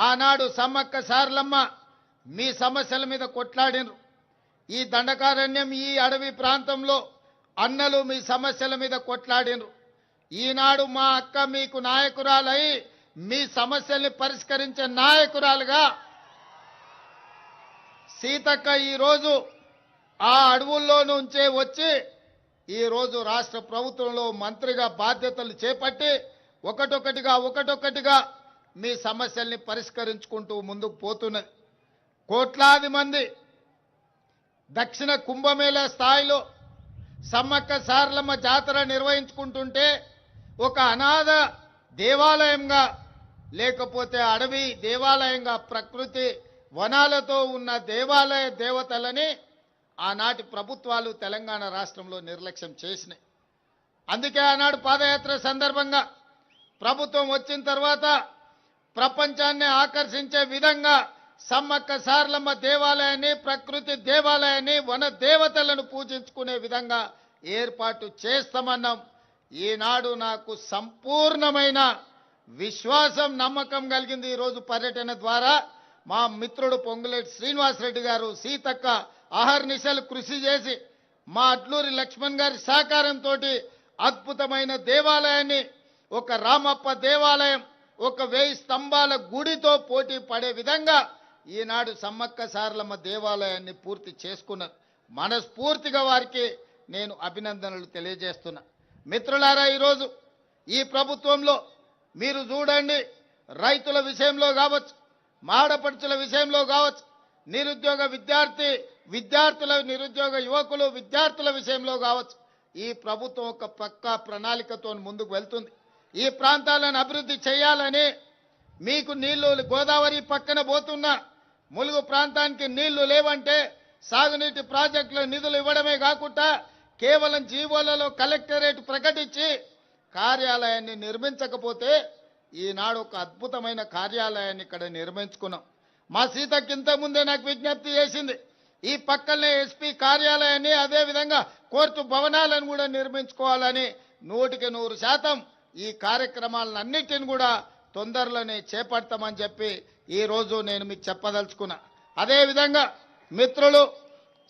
ఆనాడు సమ్మక్క సారలమ్మ మీ సమస్యల మీద కొట్లాడినరు. ఈ దండకారణ్యం ఈ అడవి ప్రాంతంలో అన్నలు మీ సమస్యల మీద కొట్లాడినరు. ఈనాడు మా అక్క మీకు నాయకురాలై మీ సమస్యల్ని పరిష్కరించే నాయకురాలుగా సీతక్క ఈరోజు ఆ అడవుల్లో నుంచే వచ్చి ఈరోజు రాష్ట్ర ప్రభుత్వంలో మంత్రిగా బాధ్యతలు చేపట్టి ఒకటొకటిగా మీ సమస్యల్ని పరిష్కరించుకుంటూ ముందుకు పోతున్నది. కోట్లాది మంది దక్షిణ కుంభమేళా స్థాయిలో సమ్మక్క సారలమ్మ జాతర నిర్వహించుకుంటుంటే ఒక అనాథ దేవాలయంగా లేకపోతే అడవి దేవాలయంగా ప్రకృతి వనాలతో ఉన్న దేవాలయ దేవతలని ఆనాటి ప్రభుత్వాలు తెలంగాణ రాష్ట్రంలో నిర్లక్ష్యం చేసినాయి. అందుకే ఆనాడు పాదయాత్ర సందర్భంగా ప్రభుత్వం వచ్చిన తర్వాత ప్రపంచాన్ని ఆకర్షించే విధంగా సమ్మక్క సారలమ్మ దేవాలయాన్ని ప్రకృతి దేవాలయాన్ని వన దేవతలను పూజించుకునే విధంగా ఏర్పాటు చేస్తామన్నాం. ఈనాడు నాకు సంపూర్ణమైన విశ్వాసం నమ్మకం కలిగింది. ఈరోజు పర్యటన ద్వారా మా మిత్రుడు పొంగులేటి శ్రీనివాసరెడ్డి గారు సీతక్క అహర్నిశలు కృషి చేసి మా అడ్లూరి లక్ష్మణ్ గారి సహకారంతో అద్భుతమైన దేవాలయాన్ని ఒక రామప్ప దేవాలయం ఒక 1000 స్తంభాల గుడితో పోటీ పడే విధంగా ఈనాడు సమ్మక్క సారలమ్మ దేవాలయాన్ని పూర్తి చేసుకున్నారు. మనస్ఫూర్తిగా వారికి నేను అభినందనలు తెలియజేస్తున్నా. మిత్రులారా, ఈరోజు ఈ ప్రభుత్వంలో మీరు చూడండి, రైతుల విషయంలో కావచ్చు, మాడపడుచుల విషయంలో కావచ్చు, నిరుద్యోగ విద్యార్థుల నిరుద్యోగ యువకులు విద్యార్థుల విషయంలో కావచ్చు, ఈ ప్రభుత్వం ఒక పక్కా ప్రణాళికతో ముందుకు వెళ్తుంది. ఈ ప్రాంతాలను అభివృద్ధి చేయాలని మీకు నీళ్లు గోదావరి పక్కన పోతున్న ములుగు ప్రాంతానికి నీళ్లు లేవంటే సాగునీటి ప్రాజెక్టుల నిధులు ఇవ్వడమే కాకుండా కేవలం జీవోలలో కలెక్టరేట్ ప్రకటించి కార్యాలయాన్ని నిర్మించకపోతే ఈనాడు ఒక అద్భుతమైన కార్యాలయాన్ని ఇక్కడ నిర్మించుకున్నాం. మా సీతకి ఇంతకుముందే నాకు విజ్ఞప్తి చేసింది, ఈ పక్కనే ఎస్పీ కార్యాలయాన్ని అదేవిధంగా కోర్టు భవనాలను కూడా నిర్మించుకోవాలని. 100% ఈ కార్యక్రమాలన్నిటిని కూడా తొందరలోనే చేపడతామని చెప్పి ఈరోజు నేను మీకు చెప్పదలుచుకున్నా. అదేవిధంగా మిత్రులు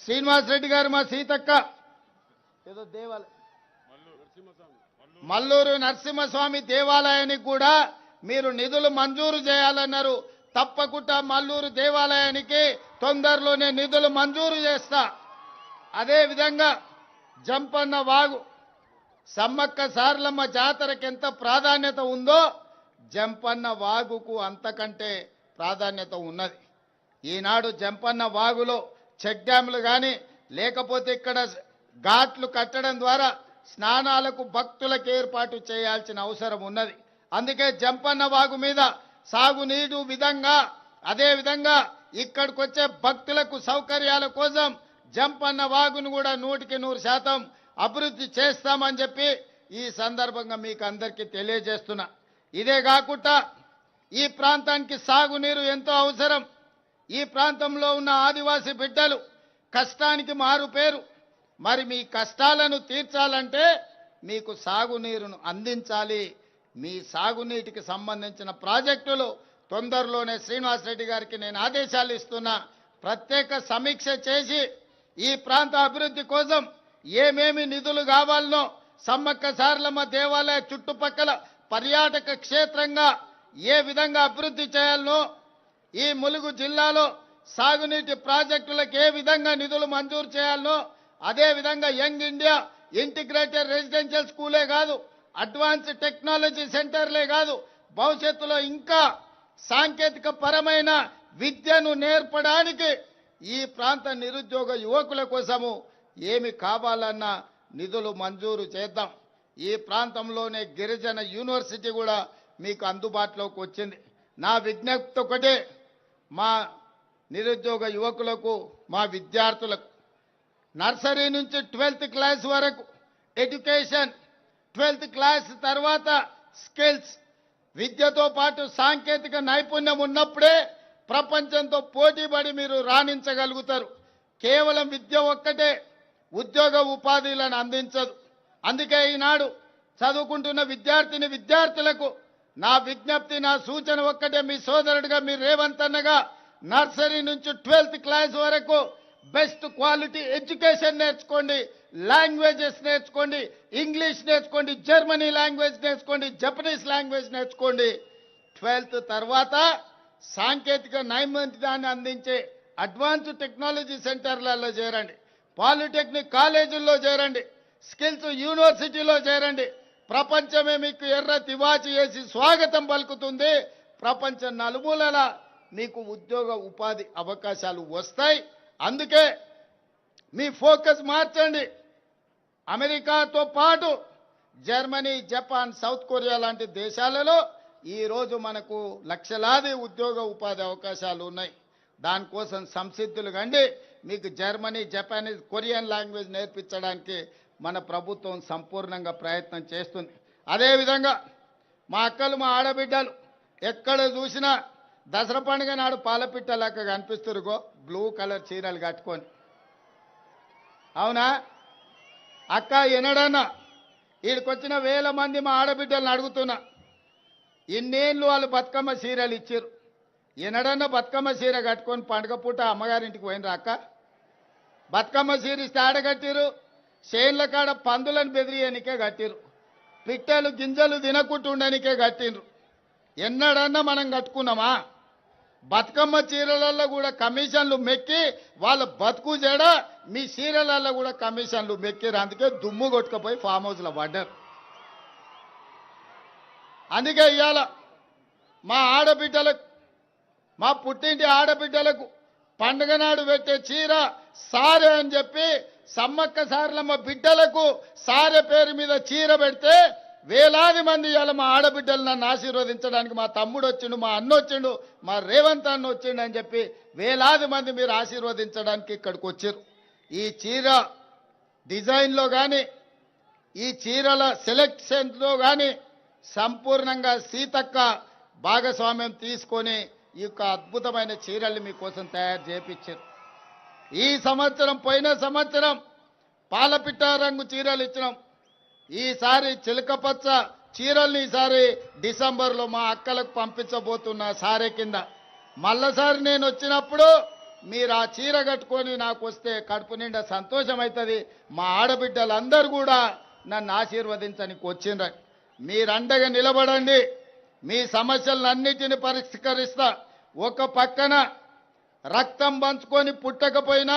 శ్రీనివాసరెడ్డి గారు మా సీతక్క ఏదో దేవాలయం మల్లూరు నరసింహస్వామి దేవాలయానికి కూడా మీరు నిధులు మంజూరు చేయాలన్నారు. తప్పకుండా మల్లూరు దేవాలయానికి తొందరలోనే నిధులు మంజూరు చేస్తా. అదేవిధంగా జంపన్న వాగు సమ్మక్క సారలమ్మ జాతరకి ఎంత ప్రాధాన్యత ఉందో జంపన్న వాగుకు అంతకంటే ప్రాధాన్యత ఉన్నది. ఈనాడు జంపన్న వాగులో చెక్ డ్యాములు కానీ లేకపోతే ఇక్కడ ఘాట్లు కట్టడం ద్వారా స్నానాలకు భక్తులకు ఏర్పాటు చేయాల్సిన అవసరం ఉన్నది. అందుకే జంపన్న వాగు మీద సాగునీరు విధంగా అదేవిధంగా ఇక్కడికి వచ్చే భక్తులకు సౌకర్యాల కోసం జంపన్న వాగును కూడా 100% అభివృద్ధి చేస్తామని చెప్పి ఈ సందర్భంగా మీకు అందరికీ తెలియజేస్తున్నా. ఇదే కాకుండా ఈ ప్రాంతానికి సాగునీరు ఎంతో అవసరం. ఈ ప్రాంతంలో ఉన్న ఆదివాసీ బిడ్డలు కష్టానికి మారు పేరు. మరి మీ కష్టాలను తీర్చాలంటే మీకు సాగునీరును అందించాలి. మీ సాగునీటికి సంబంధించిన ప్రాజెక్టులు తొందరలోనే శ్రీనివాసరెడ్డి గారికి నేను ఆదేశాలు ఇస్తున్నా. ప్రత్యేక సమీక్ష చేసి ఈ ప్రాంత అభివృద్ధి కోసం ఏమేమి నిధులు కావాలనో సమ్మక్క సారలమ్మ దేవాలయ చుట్టుపక్కల పర్యాటక క్షేత్రంగా ఏ విధంగా అభివృద్ధి చేయాలనో ఈ ములుగు జిల్లాలో సాగునీటి ప్రాజెక్టులకు ఏ విధంగా నిధులు మంజూరు చేయాలనో అదేవిధంగా యంగ్ ఇండియా ఇంటిగ్రేటెడ్ రెసిడెన్షియల్ స్కూలే కాదు, అడ్వాన్స్ టెక్నాలజీ సెంటర్లే కాదు, భవిష్యత్తులో ఇంకా సాంకేతిక పరమైన విద్యను నేర్పడానికి ఈ ప్రాంత నిరుద్యోగ యువకుల కోసము ఏమి కావాలన్నా నిధులు మంజూరు చేద్దాం. ఈ ప్రాంతంలోనే గిరిజన యూనివర్సిటీ కూడా మీకు అందుబాటులోకి వచ్చింది. నా విజ్ఞప్తి ఒకటే, మా నిరుద్యోగ యువకులకు మా విద్యార్థులకు నర్సరీ నుంచి 12th క్లాస్ వరకు ఎడ్యుకేషన్, 12th క్లాస్ తర్వాత స్కిల్స్, విద్యతో పాటు సాంకేతిక నైపుణ్యం ఉన్నప్పుడే ప్రపంచంతో పోటీపడి మీరు రాణించగలుగుతారు. కేవలం విద్య ఒక్కటే ఉద్యోగ ఉపాధిలను అందించదు. అందుకే ఈనాడు చదువుకుంటున్న విద్యార్థులకు నా విజ్ఞప్తి, నా సూచన ఒక్కటే, మీ సోదరుడిగా, మీ రేవంత్ అన్నగా నర్సరీ నుంచి 12th క్లాస్ వరకు బెస్ట్ క్వాలిటీ ఎడ్యుకేషన్ నేర్చుకోండి, లాంగ్వేజెస్ నేర్చుకోండి, ఇంగ్లీష్ నేర్చుకోండి, జర్మనీ లాంగ్వేజ్ నేర్చుకోండి, జపనీస్ లాంగ్వేజ్ నేర్చుకోండి. 12th తర్వాత సాంకేతిక నైపుణ్యాన్ని అందించే అడ్వాన్స్డ్ టెక్నాలజీ సెంటర్లలో చేరండి, పాలిటెక్నిక్ కాలేజీల్లో చేరండి, స్కిల్స్ యూనివర్సిటీలో చేరండి. ప్రపంచమే మీకు ఎర్ర తివాచి చేసి స్వాగతం పలుకుతుంది. ప్రపంచ నలుమూలల మీకు ఉద్యోగ ఉపాధి అవకాశాలు వస్తాయి. అందుకే మీ ఫోకస్ మార్చండి. అమెరికాతో పాటు జర్మనీ, జపాన్, సౌత్ కొరియా లాంటి దేశాలలో ఈరోజు మనకు లక్షలాది ఉద్యోగ ఉపాధి అవకాశాలు ఉన్నాయి. దానికోసం సంసిద్ధులు కండి. మీకు జర్మనీ, జపానీస్, కొరియన్ లాంగ్వేజ్ నేర్పించడానికి మన ప్రభుత్వం సంపూర్ణంగా ప్రయత్నం చేస్తుంది. అదేవిధంగా మా అక్కలు, మా ఆడబిడ్డలు ఎక్కడ చూసినా దసరా పండుగ నాడు పాలపిట్టలాగా కనిపిస్తురుగో, బ్లూ కలర్ చీరలు కట్టుకొని. అవునా అక్క? ఎన్నడన్నా వీడికొచ్చిన వేల మంది మా ఆడబిడ్డలను అడుగుతున్నా, ఇన్నేళ్ళు వాళ్ళు బతుకమ్మ చీరలు ఇచ్చారు, ఎన్నడన్నా బతుకమ్మ చీర కట్టుకొని పండుగ పూట అమ్మగారింటికి పోయినరా అక్క? బతుకమ్మ చీర ఇస్తే ఆడగట్టిరు, చేన్ల కాడ పందులను బెదిరియనికే కట్టిరు, పిట్టలు గింజలు తినకుంటుండనికే కట్టిండ్రు. ఎన్నడన్నా మనం కట్టుకున్నామా? బతుకమ్మ చీరలలో కూడా కమిషన్లు మెక్కి వాళ్ళ బతుకు జడ, మీ చీరలలో కూడా కమిషన్లు మెక్కిరు. అందుకే దుమ్ము కొట్టుకుపోయి ఫామ్ హౌస్లో పడ్డారు. అందుకే ఇవాళ మా ఆడబిడ్డలకు, మా పుట్టింటి ఆడబిడ్డలకు పండుగ నాడు పెట్టే చీర సారె అని చెప్పి సమ్మక్క సారలమ్మ బిడ్డలకు సారె పేరు మీద చీర పెడితే వేలాది మంది ఇవాళ మా ఆడబిడ్డలు నన్ను ఆశీర్వదించడానికి, మా తమ్ముడు వచ్చిండు, మా అన్న వచ్చిండు, మా రేవంత్ అన్న వచ్చిండు అని చెప్పి వేలాది మంది మీరు ఆశీర్వదించడానికి ఇక్కడికి వచ్చారు. ఈ చీర డిజైన్లో కానీ, ఈ చీరల సెలెక్షన్లో కానీ సంపూర్ణంగా సీతక్క భాగస్వామ్యం తీసుకొని ఈ యొక్క అద్భుతమైన చీరల్ని మీకోసం తయారు చేయించారు. ఈ సంవత్సరం, పోయిన సంవత్సరం పాలపిట్ట రంగు చీరలు ఇచ్చినాం. ఈసారి చిలకపచ్చ చీరల్ని ఈసారి డిసెంబర్లో మా అక్కలకు పంపించబోతున్న సారే కింద. మళ్ళసారి నేను వచ్చినప్పుడు మీరు ఆ చీర కట్టుకొని నాకు వస్తే కడుపు నిండా సంతోషం అవుతుంది. మా ఆడబిడ్డలందరూ కూడా నన్ను ఆశీర్వదించడానికి వచ్చిండ్రు. మీరు అండగా నిలబడండి, మీ సమస్యలన్నిటిని పరిష్కరిస్తా. ఒక పక్కన రక్తం పంచుకొని పుట్టకపోయినా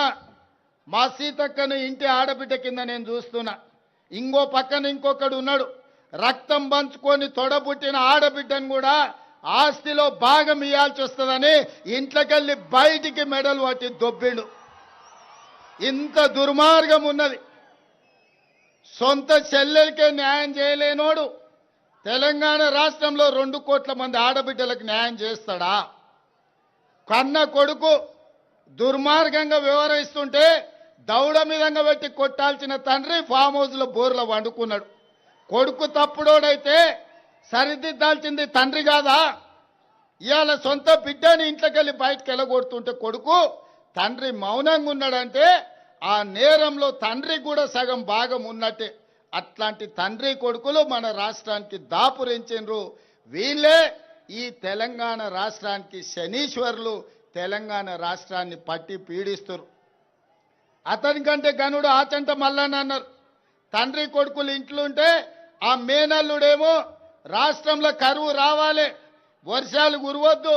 మా సీతక్కను ఇంటి ఆడబిడ్డ కింద నేను చూస్తున్నా. ఇంకో పక్కన ఇంకొకడు ఉన్నాడు, రక్తం పంచుకొని తొడబుట్టిన ఆడబిడ్డను కూడా ఆస్తిలో భాగం ఇవ్వాల్సి వస్తుందని ఇంట్లోకెళ్ళి బయటికి మెడలు పట్టి దొబ్బిండు. ఇంత దుర్మార్గం ఉన్నది. సొంత చెల్లెలకే న్యాయం చేయలేనోడు తెలంగాణ రాష్ట్రంలో 2 కోట్ల మంది ఆడబిడ్డలకు న్యాయం చేస్తాడా? కన్న కొడుకు దుర్మార్గంగా వ్యవహరిస్తుంటే దౌడ మీదంగా పెట్టి కొట్టాల్సిన తండ్రి ఫామ్ హౌస్లో బోర్లో వండుకున్నాడు. కొడుకు తప్పుడోడైతే సరిదిద్దాల్సింది తండ్రి కాదా? ఇవాళ సొంత బిడ్డని ఇంట్లోకెళ్ళి బయటకు వెళ్ళగొడుతుంటే కొడుకు, తండ్రి మౌనంగా ఉన్నాడంటే ఆ నేరంలో తండ్రి కూడా సగం భాగం ఉన్నట్టే. అట్లాంటి తండ్రి కొడుకులు మన రాష్ట్రానికి దాపురించిండ్రు. వీళ్ళే ఈ తెలంగాణ రాష్ట్రానికి శనీశ్వరులు, తెలంగాణ రాష్ట్రాన్ని పట్టి పీడిస్తారు. అతనికంటే గనుడు ఆచంట మల్లన్న అన్నారు. తండ్రి కొడుకులు ఇంట్లుంటే ఆ మేనల్లుడేమో రాష్ట్రంలో కరువు రావాలి, వర్షాలు కురవద్దు,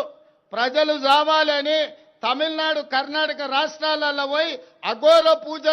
ప్రజలు చావాలి అని తమిళనాడు, కర్ణాటక రాష్ట్రాలలో పోయి అఘోర పూజ